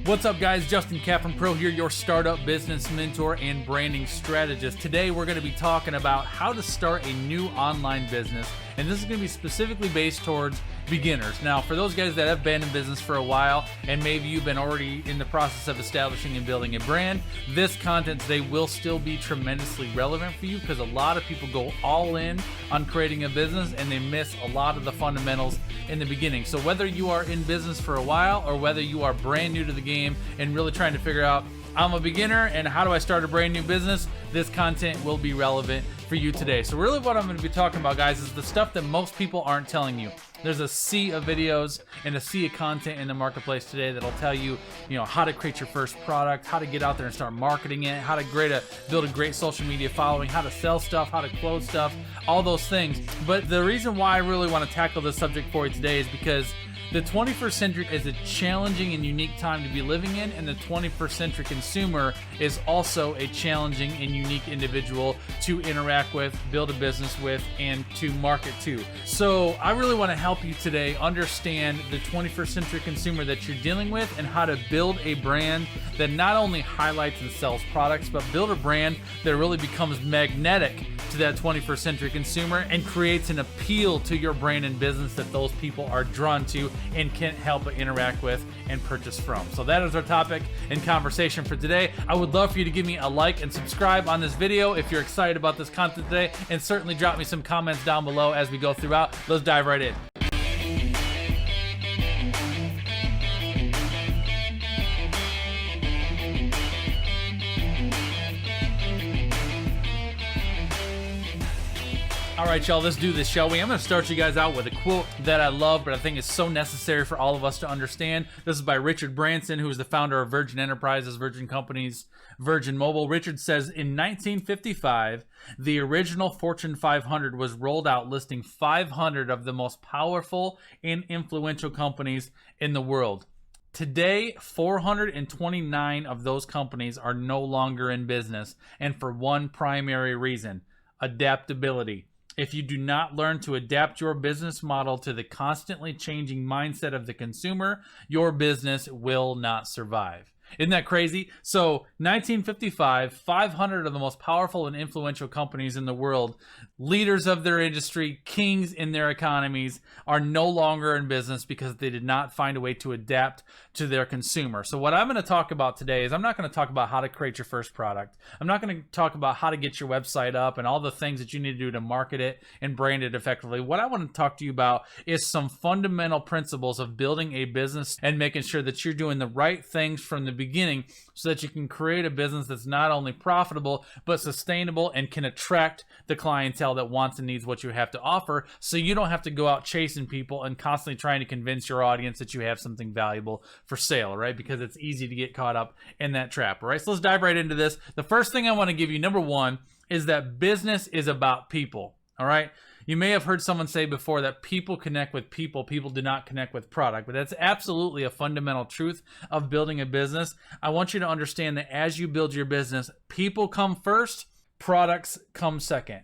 What's up, guys? Justin Kaplan Pro here, your startup business mentor and branding strategist. Today, we're going to be talking about how to start a new online business, and this is going to be specifically based towards beginners. Now, for those guys that have been in business for a while, and maybe you've been already in the process of establishing and building a brand, this content today will still be tremendously relevant for you because a lot of people go all in on creating a business and they miss a lot of the fundamentals in the beginning. So whether you are in business for a while or whether you are brand new to the game and really trying to figure out, I'm a beginner and how do I start a brand new business, this content will be relevant for you today. So really what I'm going to be talking about, guys, is the stuff that most people aren't telling you. There's a sea of videos and a sea of content in the marketplace today that'll tell you, how to create your first product, how to get out there and start marketing it, how to build a great social media following, how to sell stuff, how to close stuff, all those things. But the reason why I really want to tackle this subject for you today is because the 21st century is a challenging and unique time to be living in, and the 21st century consumer is also a challenging and unique individual to interact with, build a business with, and to market to. So I really want to help you today understand the 21st century consumer that you're dealing with and how to build a brand that not only highlights and sells products, but build a brand that really becomes magnetic to that 21st century consumer and creates an appeal to your brand and business that those people are drawn to and can't help but interact with and purchase from. So that is our topic and conversation for today. I would love for you to give me a like and subscribe on this video if you're excited about this content today, and certainly drop me some comments down below as we go throughout. Let's dive right in. All right, y'all, let's do this, shall we? I'm going to start you guys out with a quote that I love, but I think is so necessary for all of us to understand. This is by Richard Branson, who is the founder of Virgin Enterprises, Virgin Companies, Virgin Mobile. Richard says, in 1955, the original Fortune 500 was rolled out listing 500 of the most powerful and influential companies in the world. Today, 429 of those companies are no longer in business, and for one primary reason: adaptability. If you do not learn to adapt your business model to the constantly changing mindset of the consumer, your business will not survive. Isn't that crazy? So 1955, 500 of the most powerful and influential companies in the world, leaders of their industry, kings in their economies, are no longer in business because they did not find a way to adapt to their consumer. So what I'm going to talk about today is I'm not going to talk about how to create your first product. I'm not going to talk about how to get your website up and all the things that you need to do to market it and brand it effectively. What I want to talk to you about is some fundamental principles of building a business and making sure that you're doing the right things from the beginning so that you can create a business that's not only profitable but sustainable and can attract the clientele that wants and needs what you have to offer, so you don't have to go out chasing people and constantly trying to convince your audience that you have something valuable for sale, right? Because it's easy to get caught up in that trap, right? So let's dive right into this. The first thing I want to give you, number one, is that business is about people, all right? You may have heard someone say before that people connect with people, people do not connect with product, but that's absolutely a fundamental truth of building a business. I want you to understand that as you build your business, people come first, products come second.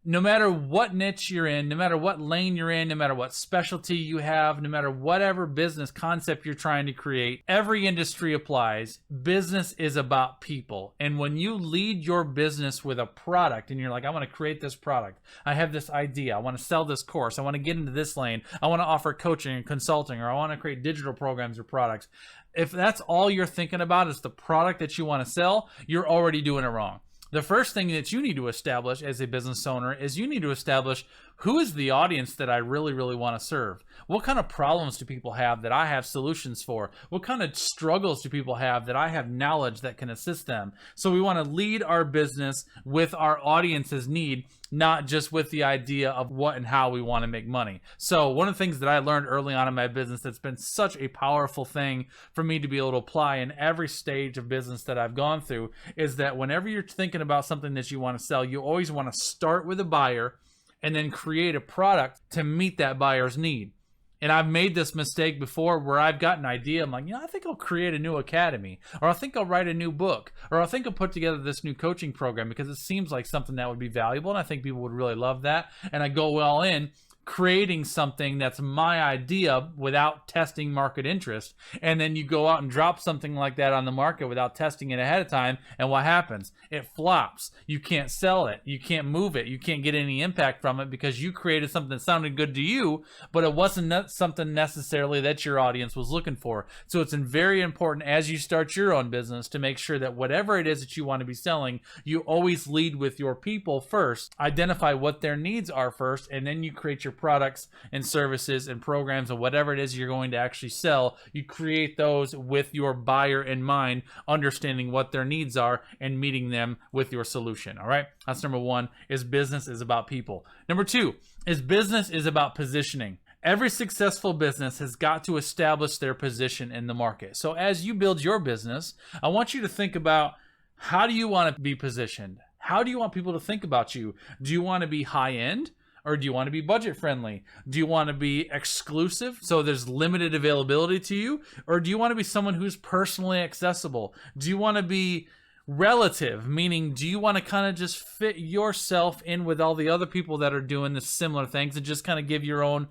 No matter what niche you're in, no matter what lane you're in, no matter what specialty you have, no matter whatever business concept you're trying to create, every industry applies. Business is about people. And when you lead your business with a product and you're like, I want to create this product, I have this idea, I want to sell this course, I want to get into this lane, I want to offer coaching and consulting, or I want to create digital programs or products. If that's all you're thinking about is the product that you want to sell, you're already doing it wrong. The first thing that you need to establish as a business owner is you need to establish who is the audience that I really, really want to serve. What kind of problems do people have that I have solutions for? What kind of struggles do people have that I have knowledge that can assist them? So we want to lead our business with our audience's need, not just with the idea of what and how we want to make money. So one of the things that I learned early on in my business that's been such a powerful thing for me to be able to apply in every stage of business that I've gone through is that whenever you're thinking about something that you want to sell, you always want to start with a buyer and then create a product to meet that buyer's need. And I've made this mistake before where I've got an idea. I'm like, I think I'll create a new academy, or I think I'll write a new book, or I think I'll put together this new coaching program because it seems like something that would be valuable and I think people would really love that. And I go all in creating something that's my idea without testing market interest, and then you go out and drop something like that on the market without testing it ahead of time, and what happens? It flops. You can't sell it. You can't move it. You can't get any impact from it because you created something that sounded good to you, but it wasn't something necessarily that your audience was looking for. So it's very important as you start your own business to make sure that whatever it is that you want to be selling, you always lead with your people first, identify what their needs are first, and then you create your products and services and programs or whatever it is you're going to actually sell. You create those with your buyer in mind, understanding what their needs are and meeting them with your solution. All right, that's number one, is business is about people. Number two is business is about positioning. Every successful business has got to establish their position in the market. So as you build your business, I want you to think about, how do you want to be positioned? How do you want people to think about you? Do you want to be high end? Or do you want to be budget friendly? Do you want to be exclusive, so there's limited availability to you? Or do you want to be someone who's personally accessible? Do you want to be relative, meaning do you want to kind of just fit yourself in with all the other people that are doing the similar things and just kind of give your own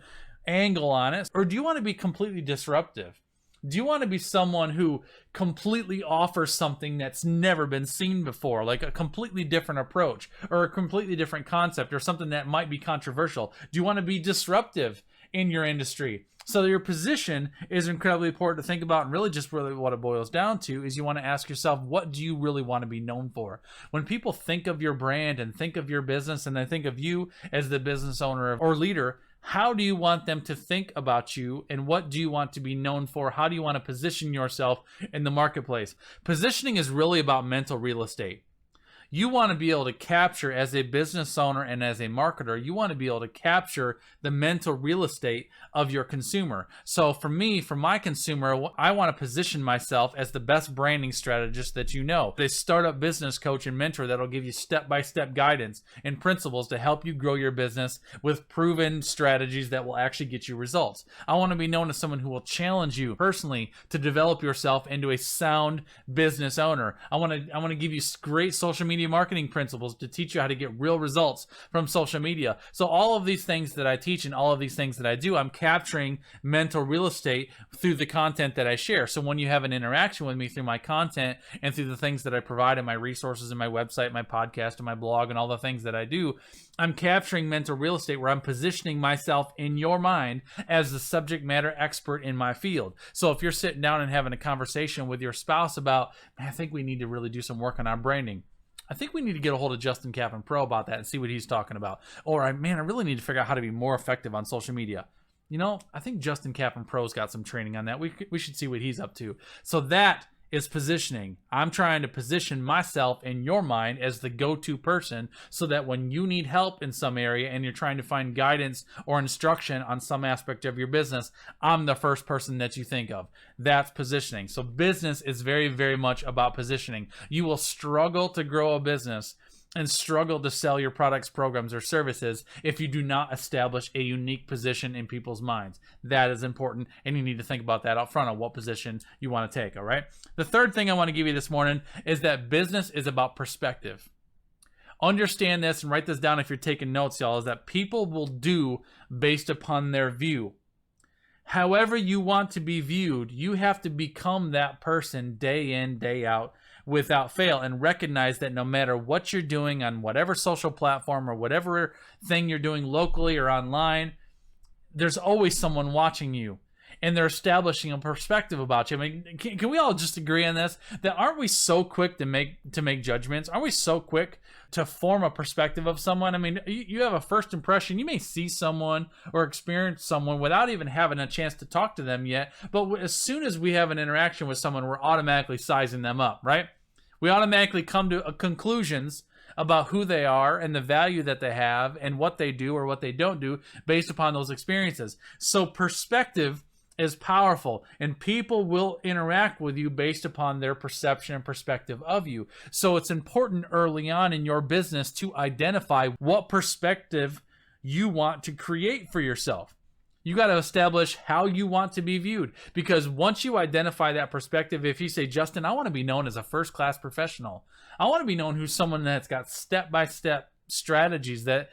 angle on it? Or do you want to be completely disruptive? Do you want to be someone who completely offers something that's never been seen before, like a completely different approach or a completely different concept or something that might be controversial? Do you want to be disruptive in your industry? So your position is incredibly important to think about, and really what it boils down to is you want to ask yourself, what do you really want to be known for? When people think of your brand and think of your business and they think of you as the business owner or leader, how do you want them to think about you, and what do you want to be known for? How do you want to position yourself in the marketplace? Positioning is really about mental real estate. You want to be able to capture, as a business owner and as a marketer, you want to be able to capture the mental real estate of your consumer. So for me, for my consumer, I want to position myself as the best branding strategist that you know, a startup business coach and mentor that'll give you step-by-step guidance and principles to help you grow your business with proven strategies that will actually get you results. I want to be known as someone who will challenge you personally to develop yourself into a sound business owner. I want to give you great social media marketing principles to teach you how to get real results from social media. So all of these things that I teach and all of these things that I do, I'm capturing mental real estate through the content that I share. So when you have an interaction with me through my content and through the things that I provide in my resources and my website, my podcast, and my blog, and all the things that I do, I'm capturing mental real estate where I'm positioning myself in your mind as the subject matter expert in my field. So if you're sitting down and having a conversation with your spouse about, man, I think we need to really do some work on our branding, I think we need to get a hold of Justin Kaplan Pro about that and see what he's talking about. Or, man, I really need to figure out how to be more effective on social media. You know, I think Justin Kaplan Pro's got some training on that. We should see what he's up to. So that is positioning. I'm trying to position myself in your mind as the go-to person so that when you need help in some area and you're trying to find guidance or instruction on some aspect of your business, I'm the first person that you think of. That's positioning. So business is very, very much about positioning. You will struggle to grow a business and struggle to sell your products, programs, or services if you do not establish a unique position in people's minds. That is important, and you need to think about that up front on what position you want to take, all right? The third thing I want to give you this morning is that business is about perspective. Understand this and write this down if you're taking notes, y'all, is that people will do based upon their view. However you want to be viewed, you have to become that person day in, day out, without fail, and recognize that no matter what you're doing on whatever social platform or whatever thing you're doing locally or online, there's always someone watching you, and they're establishing a perspective about you. I mean, can we all just agree on this? That aren't we so quick to make judgments? Aren't we so quick to form a perspective of someone? I mean, you have a first impression. You may see someone or experience someone without even having a chance to talk to them yet, but as soon as we have an interaction with someone, we're automatically sizing them up, right? We automatically come to conclusions about who they are and the value that they have and what they do or what they don't do based upon those experiences. So perspective is powerful, and people will interact with you based upon their perception and perspective of you. So it's important early on in your business to identify what perspective you want to create for yourself. You got to establish how you want to be viewed, because once you identify that perspective, if you say, Justin, I want to be known as a first-class professional. I want to be known who's someone that's got step-by-step strategies that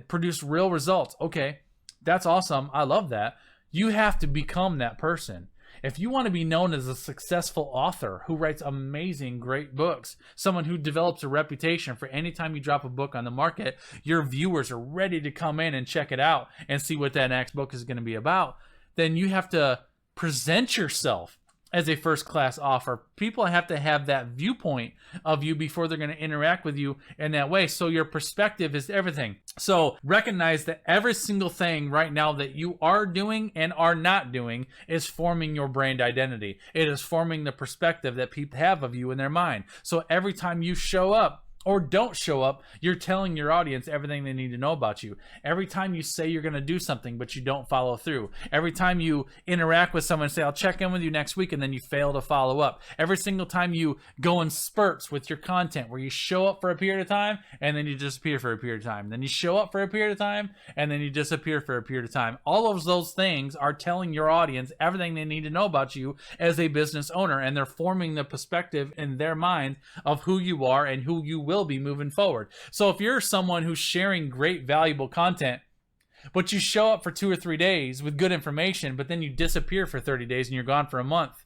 produce real results. Okay, That's awesome. I love that. You have to become that person. If you want to be known as a successful author who writes amazing, great books, someone who develops a reputation for any time you drop a book on the market, your viewers are ready to come in and check it out and see what that next book is going to be about, then you have to present yourself as a first-class offer. People have to have that viewpoint of you before they're going to interact with you in that way. So your perspective is everything. So recognize that every single thing right now that you are doing and are not doing is forming your brand identity. It is forming the perspective that people have of you in their mind. So every time you show up, or don't show up, you're telling your audience everything they need to know about you. Every time you say you're going to do something, but you don't follow through. Every time you interact with someone and say, I'll check in with you next week, and then you fail to follow up. Every single time you go in spurts with your content, where you show up for a period of time, and then you disappear for a period of time. Then you show up for a period of time, and then you disappear for a period of time. All of those things are telling your audience everything they need to know about you as a business owner, and they're forming the perspective in their mind of who you are and who you will be moving forward. So if you're someone who's sharing great, valuable content, but you show up for 2 or 3 days with good information, but then you disappear for 30 days and you're gone for a month,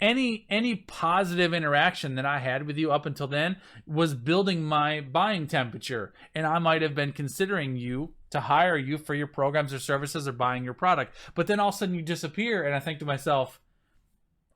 any positive interaction that I had with you up until then was building my buying temperature, and I might have been considering you to hire you for your programs or services or buying your product. But then all of a sudden you disappear, and I think to myself,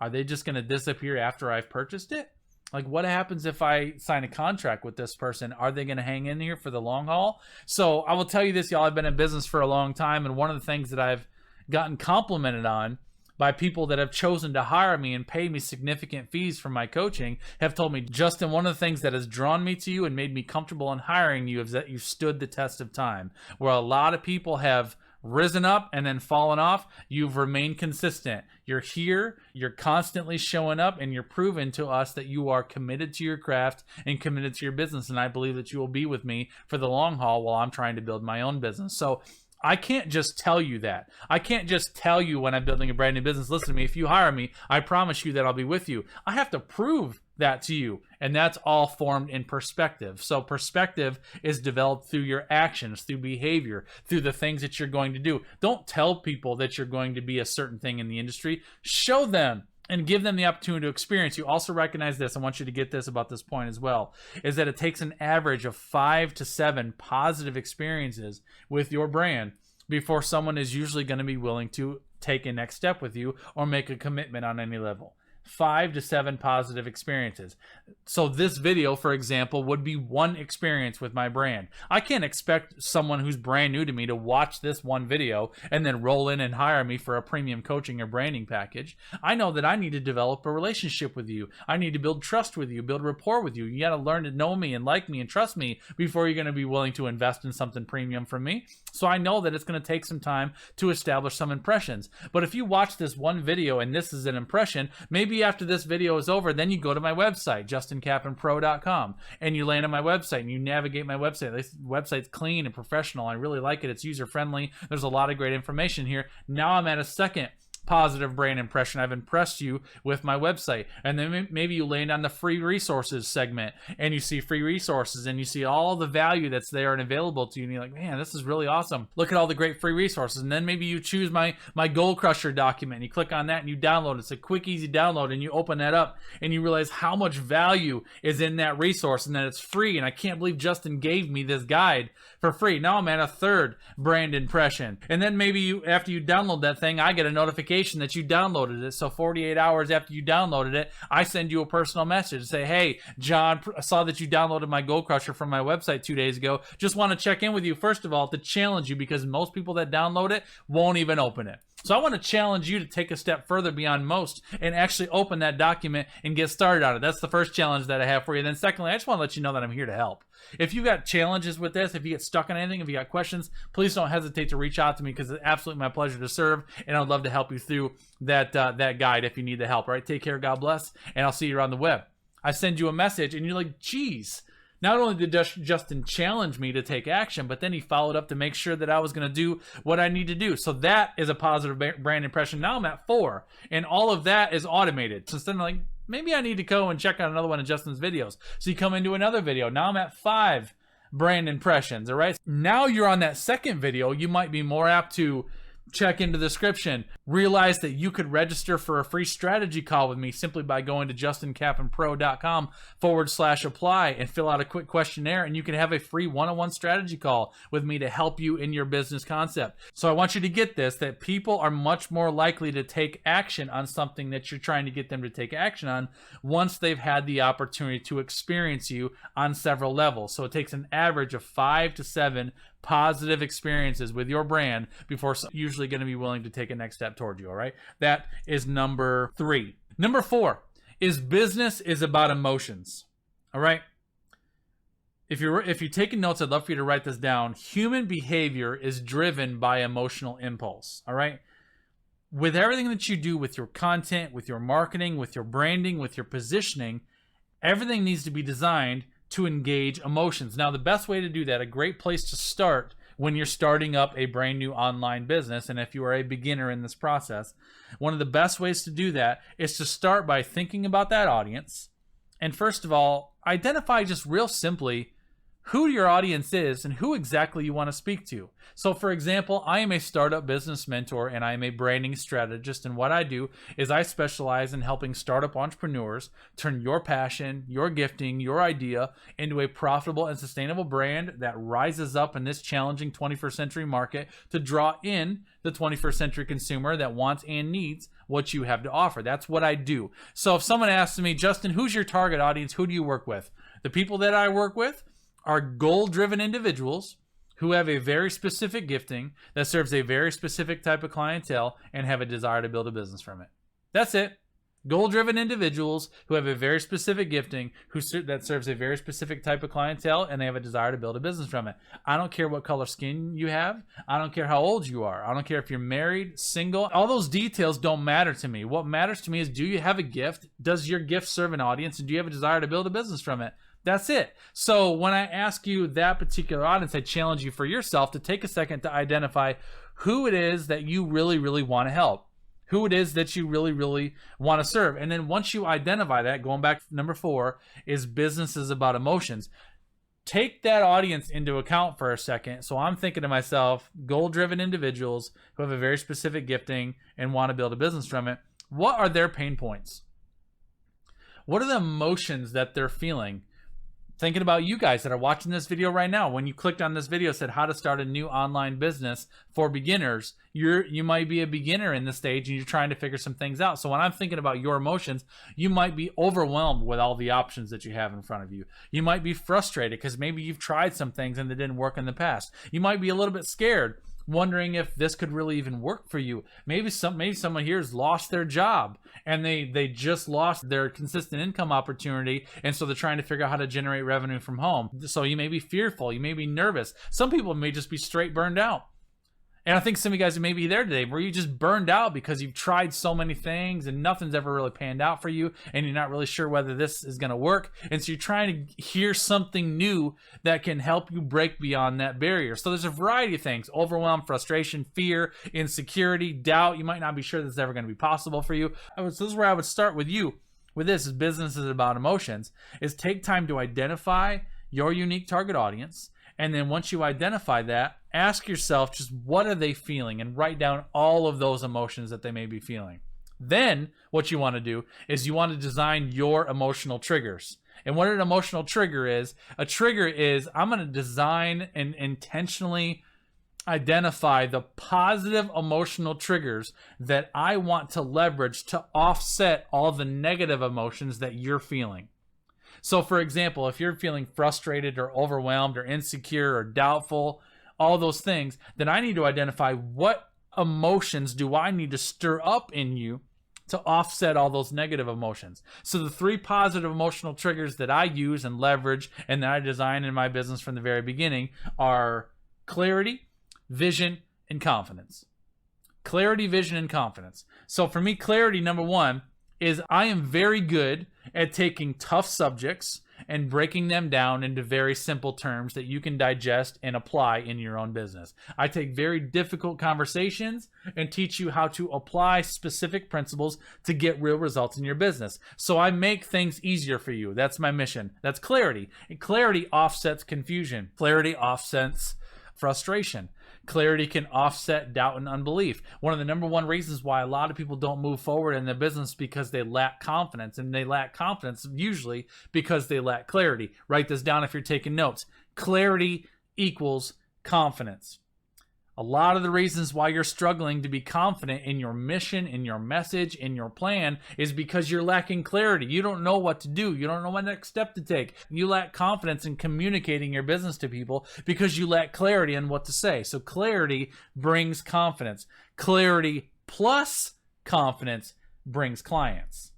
are they just going to disappear after I've purchased it? Like, what happens if I sign a contract with this person? Are they going to hang in here for the long haul? So I will tell you this, y'all, I've been in business for a long time, and one of the things that I've gotten complimented on by people that have chosen to hire me and pay me significant fees for my coaching have told me, Justin, one of the things that has drawn me to you and made me comfortable in hiring you is that you stood the test of time. Where a lot of people have risen up and then fallen off, you've remained consistent. You're here, you're constantly showing up, and you're proving to us that you are committed to your craft and committed to your business. And I believe that you will be with me for the long haul while I'm trying to build my own business. So I can't just tell you that. I can't just tell you when I'm building a brand new business, listen to me, if you hire me, I promise you that I'll be with you. I have to prove that to you. And that's all formed in perspective. So perspective is developed through your actions, through behavior, through the things that you're going to do. Don't tell people that you're going to be a certain thing in the industry. Show them and give them the opportunity to experience. You also recognize this. I want you to get this about this point as well, is that it takes an average of 5 to 7 positive experiences with your brand before someone is usually going to be willing to take a next step with you or make a commitment on any level. 5 to 7 positive experiences. So this video, for example, would be one experience with my brand. I can't expect someone who's brand new to me to watch this one video and then roll in and hire me for a premium coaching or branding package. I know that I need to develop a relationship with you. I need to build trust with you, build rapport with you. You got to learn to know me and like me and trust me before you're going to be willing to invest in something premium from me. So I know that it's going to take some time to establish some impressions. But if you watch this one video and this is an impression, maybe after this video is over, then you go to my website, justincapandpro.com, and you land on my website and you navigate my website. This website's clean and professional. I really like it. It's user-friendly. There's a lot of great information here. Now I'm at a second positive brand impression. I've impressed you with my website. And then maybe you land on the free resources segment and you see free resources and you see all the value that's there and available to you. And you're like, man, this is really awesome. Look at all the great free resources. And then maybe you choose my Goal Crusher document and you click on that and you download it. It's a quick, easy download, and you open that up and you realize how much value is in that resource and that it's free. And I can't believe Justin gave me this guide for free. Now I'm at a third brand impression. And then maybe after you download that thing, I get a notification that you downloaded it. So 48 hours after you downloaded it, I send you a personal message and say, hey, John, I saw that you downloaded my Goal Crusher from my website 2 days ago. Just want to check in with you, first of all, to challenge you, because most people that download it won't even open it. So I want to challenge you to take a step further beyond most and actually open that document and get started on it. That's the first challenge that I have for you. Then secondly, I just want to let you know that I'm here to help. If you got challenges with this, if you get stuck on anything, if you got questions, please don't hesitate to reach out to me, because it's absolutely my pleasure to serve, and I'd love to help you through that guide if you need the help. All right, take care, God bless, and I'll see you around the web. I send you a message and you're like, geez, not only did Justin challenge me to take action, but then he followed up to make sure that I was going to do what I need to do. So that is a positive brand impression. Now I'm at 4, and all of that is automated. So instead of like, maybe I need to go and check out another one of Justin's videos. So you come into another video. Now I'm at 5 brand impressions. All right. Now you're on that second video. You might be more apt to check into the description, realize that you could register for a free strategy call with me simply by going to JustinCappenPro.com/apply and fill out a quick questionnaire, and you can have a free one-on-one strategy call with me to help you in your business concept. So I want you to get this, that people are much more likely to take action on something that you're trying to get them to take action on once they've had the opportunity to experience you on several levels. So it takes an average of 5 to 7 positive experiences with your brand before usually going to be willing to take a next step toward you. All right. That is number 3. Number 4 is business is about emotions. All right. If you're taking notes, I'd love for you to write this down. Human behavior is driven by emotional impulse. All right. With everything that you do with your content, with your marketing, with your branding, with your positioning, everything needs to be designed to engage emotions. Now, the best way to do that, a great place to start when you're starting up a brand new online business, and if you are a beginner in this process, one of the best ways to do that is to start by thinking about that audience. And first of all, identify just real simply who your audience is and who exactly you want to speak to. So for example, I am a startup business mentor and I am a branding strategist, and what I do is I specialize in helping startup entrepreneurs turn your passion, your gifting, your idea into a profitable and sustainable brand that rises up in this challenging 21st century market to draw in the 21st century consumer that wants and needs what you have to offer. That's what I do. So if someone asks me, Justin, who's your target audience? Who do you work with? The people that I work with are goal-driven individuals who have a very specific gifting that serves a very specific type of clientele and have a desire to build a business from it. That's it. Goal-driven individuals who have a very specific gifting that serves a very specific type of clientele and they have a desire to build a business from it. I don't care what color skin you have. I don't care how old you are. I don't care if you're married, single. All those details don't matter to me. What matters to me is, do you have a gift? Does your gift serve an audience? And do you have a desire to build a business from it? That's it. So when I ask you that particular audience, I challenge you for yourself to take a second to identify who it is that you really, really want to help, who it is that you really, really want to serve. And then once you identify that, going back to number 4, is business is about emotions. Take that audience into account for a second. So I'm thinking to myself, goal-driven individuals who have a very specific gifting and want to build a business from it. What are their pain points? What are the emotions that they're feeling? Thinking about you guys that are watching this video right now. When you clicked on this video, said how to start a new online business for beginners, you might be a beginner in this stage and you're trying to figure some things out. So when I'm thinking about your emotions, you might be overwhelmed with all the options that you have in front of you. You might be frustrated because maybe you've tried some things and they didn't work in the past. You might be a little bit scared, wondering if this could really even work for you. Maybe someone here has lost their job and they just lost their consistent income opportunity, and so they're trying to figure out how to generate revenue from home. So you may be fearful, you may be nervous. Some people may just be straight burned out. And I think some of you guys may be there today where you just burned out because you've tried so many things and nothing's ever really panned out for you and you're not really sure whether this is going to work. And so you're trying to hear something new that can help you break beyond that barrier. So there's a variety of things: overwhelm, frustration, fear, insecurity, doubt. You might not be sure this is ever going to be possible for you. So this is where I would start with you. With this, is business is about emotions, is take time to identify your unique target audience. And then once you identify that, ask yourself just what are they feeling and write down all of those emotions that they may be feeling. Then what you want to do is you want to design your emotional triggers. And what an emotional trigger is, a trigger is I'm going to design and intentionally identify the positive emotional triggers that I want to leverage to offset all the negative emotions that you're feeling. So for example, if you're feeling frustrated or overwhelmed or insecure or doubtful, all those things, then I need to identify what emotions do I need to stir up in you to offset all those negative emotions. So the 3 positive emotional triggers that I use and leverage and that I design in my business from the very beginning are clarity, vision, and confidence. Clarity, vision, and confidence. So for me, clarity, number 1, is I am very good at taking tough subjects and breaking them down into very simple terms that you can digest and apply in your own business. I take very difficult conversations and teach you how to apply specific principles to get real results in your business. So I make things easier for you. That's my mission. That's clarity. And clarity offsets confusion. Clarity offsets frustration. Clarity can offset doubt and unbelief. One of the number one reasons why a lot of people don't move forward in their business because they lack confidence, and they lack confidence usually because they lack clarity. Write this down if you're taking notes. Clarity equals confidence. A lot of the reasons why you're struggling to be confident in your mission, in your message, in your plan is because you're lacking clarity. You don't know what to do. You don't know what next step to take. You lack confidence in communicating your business to people because you lack clarity in what to say. So clarity brings confidence. Clarity plus confidence brings clients.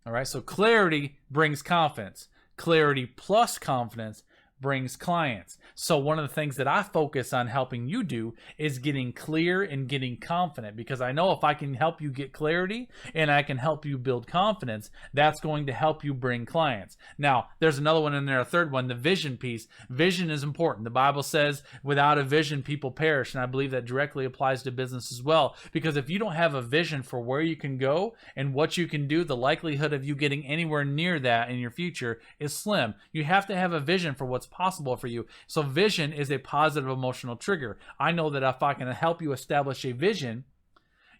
All right, so clarity brings confidence. Clarity plus confidence brings clients. So one of the things that I focus on helping you do is getting clear and getting confident, because I know if I can help you get clarity and I can help you build confidence, that's going to help you bring clients. Now, there's another one in there, a third one, the vision piece. Vision is important. The Bible says without a vision, people perish. And I believe that directly applies to business as well, because if you don't have a vision for where you can go and what you can do, the likelihood of you getting anywhere near that in your future is slim. You have to have a vision for what's possible for you. So vision is a positive emotional trigger. I know that if I can help you establish a vision,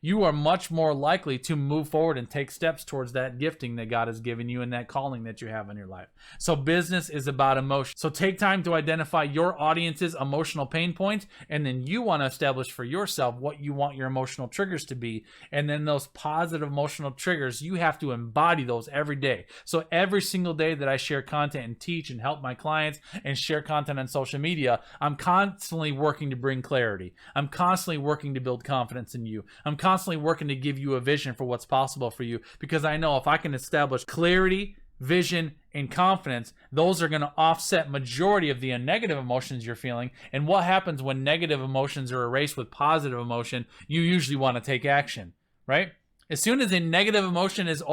you are much more likely to move forward and take steps towards that gifting that God has given you and that calling that you have in your life. So business is about emotion. So take time to identify your audience's emotional pain points, and then you want to establish for yourself what you want your emotional triggers to be. And then those positive emotional triggers, you have to embody those every day. So every single day that I share content and teach and help my clients and share content on social media, I'm constantly working to bring clarity. I'm constantly working to build confidence in you. I'm constantly working to give you a vision for what's possible for you, because I know if I can establish clarity, vision, and confidence, those are going to offset majority of the negative emotions you're feeling. And what happens when negative emotions are erased with positive emotion? You usually want to take action, right? As soon as a negative emotion is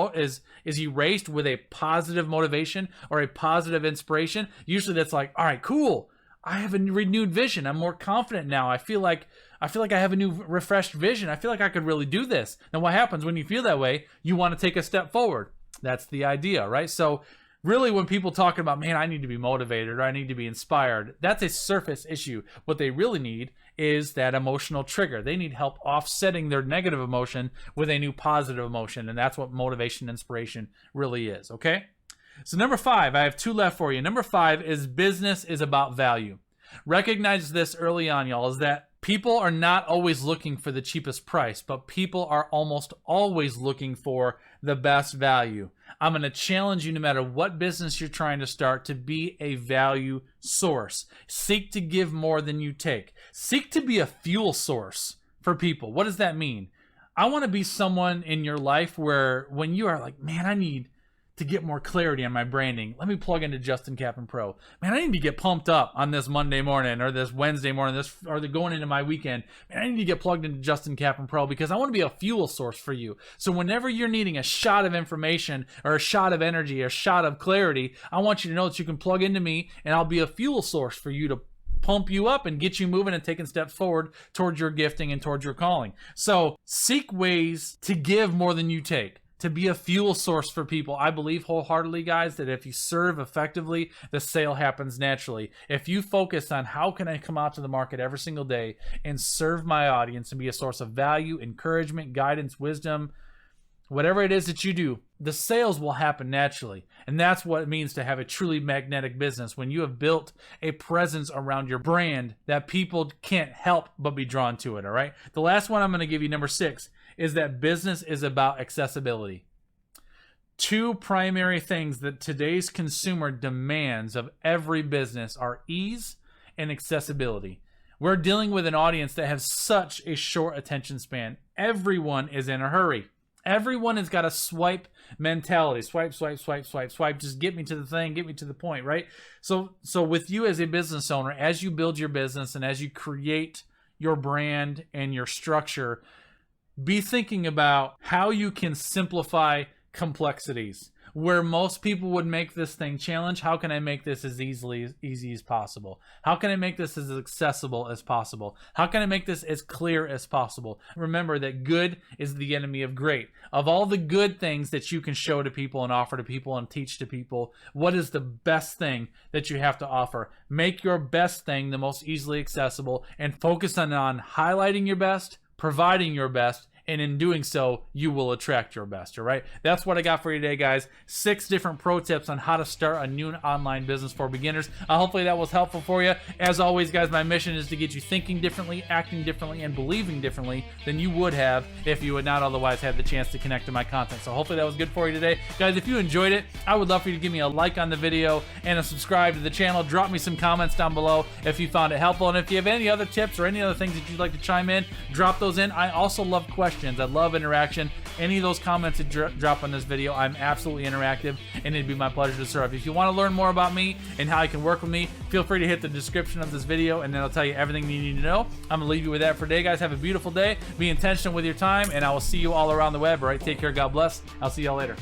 erased with a positive motivation or a positive inspiration, usually that's like, all right, cool. I have a renewed vision. I'm more confident now. I feel like I have a new refreshed vision. I feel like I could really do this. And what happens when you feel that way? You want to take a step forward. That's the idea, right? So really, when people talk about, man, I need to be motivated or I need to be inspired, that's a surface issue. What they really need is that emotional trigger. They need help offsetting their negative emotion with a new positive emotion. And that's what motivation and inspiration really is, okay? So number 5, I have 2 left for you. Number 5 is business is about value. Recognize this early on, y'all, is that people are not always looking for the cheapest price, but people are almost always looking for the best value. I'm going to challenge you, no matter what business you're trying to start, to be a value source. Seek to give more than you take. Seek to be a fuel source for people. What does that mean? I want to be someone in your life where when you are like, man, I need to get more clarity on my branding, let me plug into Justin Kaplan Pro. Man, I need to get pumped up on this Monday morning or this Wednesday morning, or going into my weekend. Man, I need to get plugged into Justin Kaplan Pro because I want to be a fuel source for you. So whenever you're needing a shot of information or a shot of energy or a shot of clarity, I want you to know that you can plug into me and I'll be a fuel source for you to pump you up and get you moving and taking steps forward towards your gifting and towards your calling. So seek ways to give more than you take, to be a fuel source for people. I believe wholeheartedly, guys, that if you serve effectively, the sale happens naturally. If you focus on how can I come out to the market every single day and serve my audience and be a source of value, encouragement, guidance, wisdom, whatever it is that you do, the sales will happen naturally. And that's what it means to have a truly magnetic business, when you have built a presence around your brand that people can't help but be drawn to it, all right? The last one I'm going to give you, number 6, is that business is about accessibility. 2 primary things that today's consumer demands of every business are ease and accessibility. We're dealing with an audience that has such a short attention span. Everyone is in a hurry. Everyone has got a swipe mentality. Swipe, swipe, swipe, swipe, swipe. Just get me to the thing, get me to the point, right? So with you as a business owner, as you build your business and as you create your brand and your structure, be thinking about how you can simplify complexities. Where most people would make this thing challenge, how can I make this as easy as possible? How can I make this as accessible as possible? How can I make this as clear as possible? Remember that good is the enemy of great. Of all the good things that you can show to people and offer to people and teach to people, what is the best thing that you have to offer? Make your best thing the most easily accessible and focus on highlighting your best, providing your best, and in doing so, you will attract your best, all right? That's what I got for you today, guys. 6 different pro tips on how to start a new online business for beginners. Hopefully that was helpful for you. As always, guys, my mission is to get you thinking differently, acting differently, and believing differently than you would have if you would not otherwise have the chance to connect to my content. So hopefully that was good for you today. Guys, if you enjoyed it, I would love for you to give me a like on the video and a subscribe to the channel. Drop me some comments down below if you found it helpful. And if you have any other tips or any other things that you'd like to chime in, drop those in. I also love questions. I love interaction. Any of those comments that drop on this video, I'm absolutely interactive, and it'd be my pleasure to serve. If you want to learn more about me and how you can work with me, feel free to hit the description of this video, and then I'll tell you everything you need to know. I'm going to leave you with that for today, guys. Have a beautiful day. Be intentional with your time, and I will see you all around the web. All right, take care. God bless. I'll see y'all later.